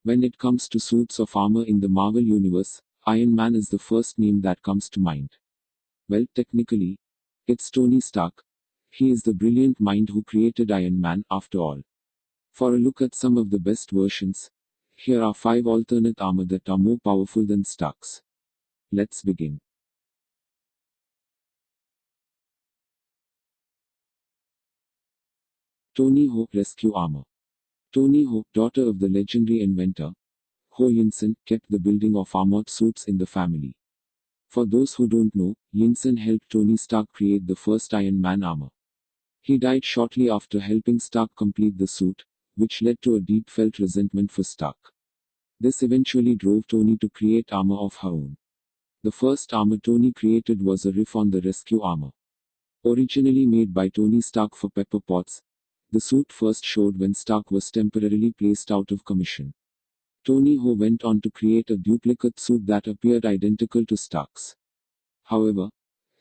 When it comes to suits of armor in the Marvel Universe, Iron Man is the first name that comes to mind. Well, technically, it's Tony Stark. He is the brilliant mind who created Iron Man, after all. For a look at some of the best versions, here are 5 alternate armor that are more powerful than Stark's. Let's begin. Tony Ho Rescue Armor. Tony Ho, daughter of the legendary inventor Ho Yinsen, kept the building of armored suits in the family. For those who don't know, Yinsen helped Tony Stark create the first Iron Man armor. He died shortly after helping Stark complete the suit, which led to a deep-felt resentment for Stark. This eventually drove Tony to create armor of her own. The first armor Tony created was a riff on the rescue armor. Originally made by Tony Stark for Pepper Potts, the suit first showed when Stark was temporarily placed out of commission. Tony Ho went on to create a duplicate suit that appeared identical to Stark's. However,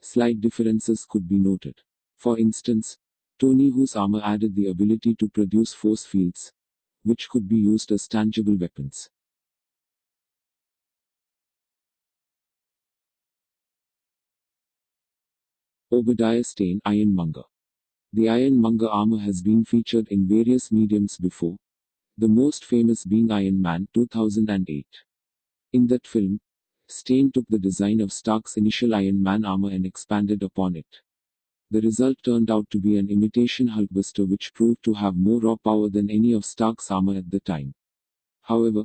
slight differences could be noted. For instance, Tony Ho's armor added the ability to produce force fields, which could be used as tangible weapons. Obadiah Stane Ironmonger. The Ironmonger armor has been featured in various mediums before, the most famous being Iron Man 2008. In that film, Stane took the design of Stark's initial Iron Man armor and expanded upon it. The result turned out to be an imitation Hulkbuster which proved to have more raw power than any of Stark's armor at the time. However,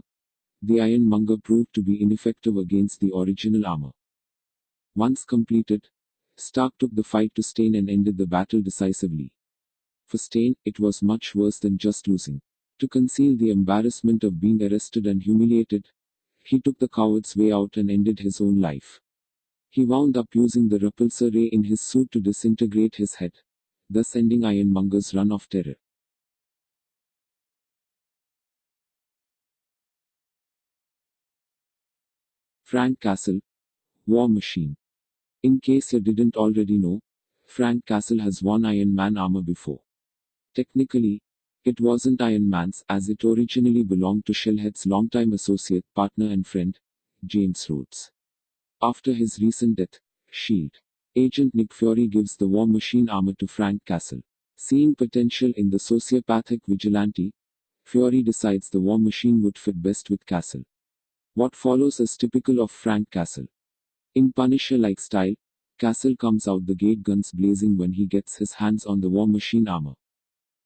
the Ironmonger proved to be ineffective against the original armor. Once completed, Stark took the fight to Stane and ended the battle decisively. For Stane, it was much worse than just losing. To conceal the embarrassment of being arrested and humiliated, he took the coward's way out and ended his own life. He wound up using the repulsor ray in his suit to disintegrate his head, thus ending Ironmonger's run of terror. Frank Castle, War Machine. In case you didn't already know, Frank Castle has worn Iron Man armor before. Technically, it wasn't Iron Man's, as it originally belonged to Shellhead's longtime associate, partner and friend, James Rhodes. After his recent death, S.H.I.E.L.D. agent Nick Fury gives the War Machine armor to Frank Castle. Seeing potential in the sociopathic vigilante, Fury decides the War Machine would fit best with Castle. What follows is typical of Frank Castle. In Punisher-like style, Castle comes out the gate guns blazing when he gets his hands on the War Machine armor.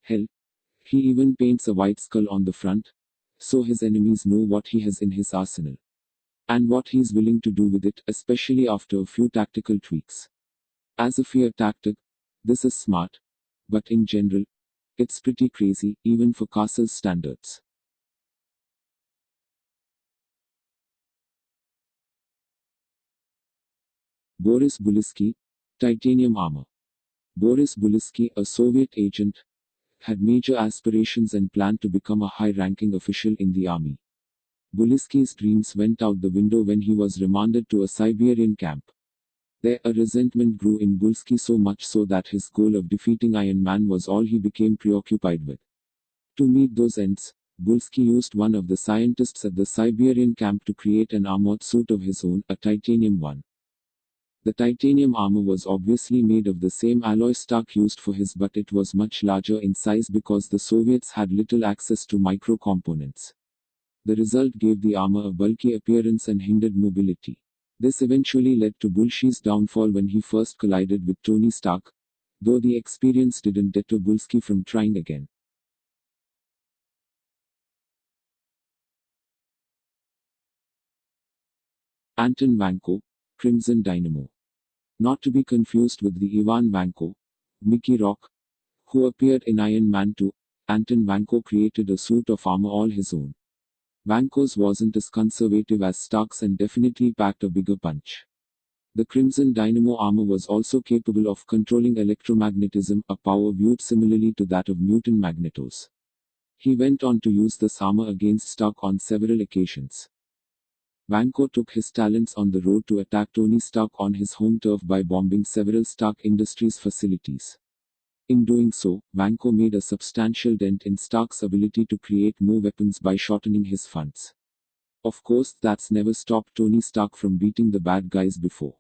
Hell, he even paints a white skull on the front, so his enemies know what he has in his arsenal. And what he's willing to do with it, especially after a few tactical tweaks. As a fear tactic, this is smart, but in general, it's pretty crazy, even for Castle's standards. Boris Buliski, Titanium Armor. Boris Buliski, a Soviet agent, had major aspirations and planned to become a high-ranking official in the army. Buliski's dreams went out the window when he was remanded to a Siberian camp. There, a resentment grew in Buliski so much so that his goal of defeating Iron Man was all he became preoccupied with. To meet those ends, Buliski used one of the scientists at the Siberian camp to create an armored suit of his own, a titanium one. The titanium armor was obviously made of the same alloy Stark used for his, but it was much larger in size because the Soviets had little access to micro components. The result gave the armor a bulky appearance and hindered mobility. This eventually led to Buliski's downfall when he first collided with Tony Stark, though the experience didn't deter Buliski from trying again. Anton Vanko, Crimson Dynamo. Not to be confused with the Ivan Vanko, Mickey Rourke, who appeared in Iron Man 2, Anton Vanko created a suit of armor all his own. Vanko's wasn't as conservative as Stark's and definitely packed a bigger punch. The Crimson Dynamo armor was also capable of controlling electromagnetism, a power viewed similarly to that of Newton magnetos. He went on to use this armor against Stark on several occasions. Vanko took his talents on the road to attack Tony Stark on his home turf by bombing several Stark Industries facilities. In doing so, Vanko made a substantial dent in Stark's ability to create more weapons by shortening his funds. Of course, that's never stopped Tony Stark from beating the bad guys before.